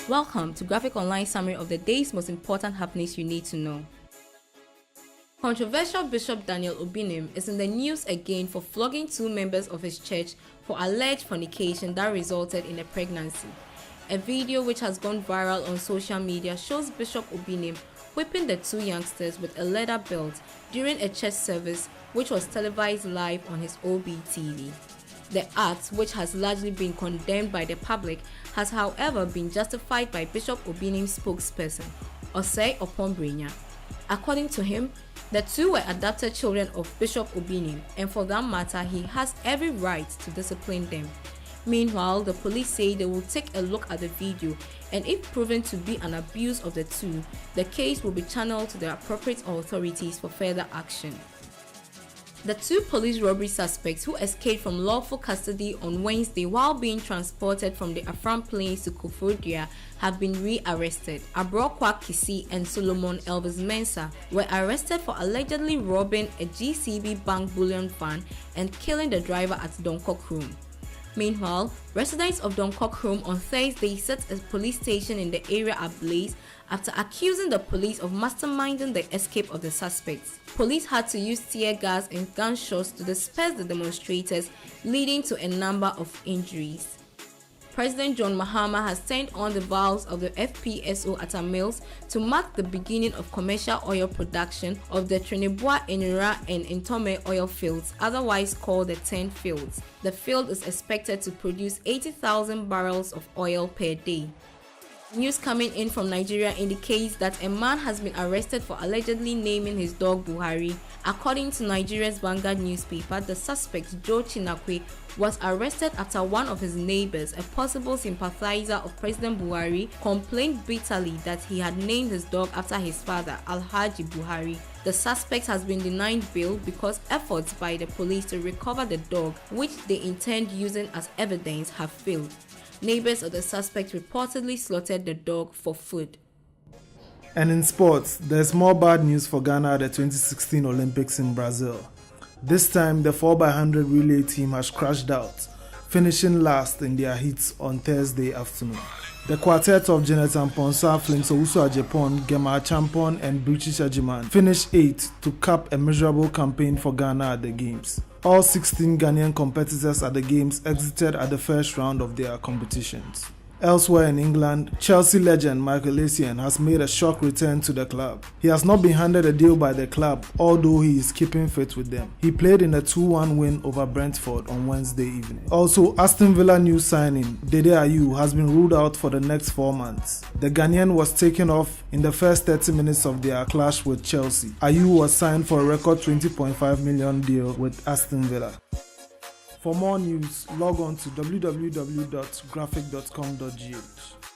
Welcome to Graphic Online summary of the day's most important happenings you need to know. Controversial Bishop Daniel Obinim is in the news again for flogging 2 members of his church for alleged fornication that resulted in a pregnancy. A video which has gone viral on social media shows Bishop Obinim whipping the 2 youngsters with a leather belt during a church service which was televised live on his OB TV. The act, which has largely been condemned by the public, has however been justified by Bishop Obinim's spokesperson, Osei Oponbrenya. According to him, the 2 were adopted children of Bishop Obinim, and for that matter, he has every right to discipline them. Meanwhile, the police say they will take a look at the video, and if proven to be an abuse of the 2, the case will be channeled to the appropriate authorities for further action. The 2 police robbery suspects who escaped from lawful custody on Wednesday while being transported from the Afram Plains to Koforidua have been re-arrested. Abrokwa Kisi and Solomon Elvis Mensah were arrested for allegedly robbing a GCB bank bullion van and killing the driver at Donkok Room. Meanwhile, residents of Donkok Room on Thursday set a police station in the area ablaze after accusing the police of masterminding the escape of the suspects. Police had to use tear gas and gunshots to disperse the demonstrators, leading to a number of injuries. President John Mahama has turned on the valves of the FPSO Atta mills to mark the beginning of commercial oil production of the Trinidad, Enura and Intome oil fields, otherwise called the 10 fields. The field is expected to produce 80,000 barrels of oil per day. News coming in from Nigeria indicates that a man has been arrested for allegedly naming his dog Buhari. According to Nigeria's Vanguard newspaper, the suspect, Joe Chinakwe, was arrested after one of his neighbors, a possible sympathizer of President Buhari, complained bitterly that he had named his dog after his father, Alhaji Buhari. The suspect has been denied bail because efforts by the police to recover the dog, which they intend using as evidence, have failed. Neighbors of the suspect reportedly slaughtered the dog for food. And in sports, there's more bad news for Ghana at the 2016 Olympics in Brazil. This time, the 4x100 relay team has crashed out, finishing last in their heats on Thursday afternoon. The quartet of Jonathan Ponsa, Flinsowusu Ajepon, Gemma Champon and British Ajiman finished 8th to cap a miserable campaign for Ghana at the Games. All 16 Ghanaian competitors at the Games exited at the first round of their competitions. Elsewhere in England, Chelsea legend Michael Essien has made a shock return to the club. He has not been handed a deal by the club, although he is keeping fit with them. He played in a 2-1 win over Brentford on Wednesday evening. Also, Aston Villa new signing Dede Ayew has been ruled out for the next 4 months. The Ghanaian was taken off in the first 30 minutes of their clash with Chelsea. Ayew was signed for a record $20.5 million deal with Aston Villa. For more news, log on to www.graphic.com.gh.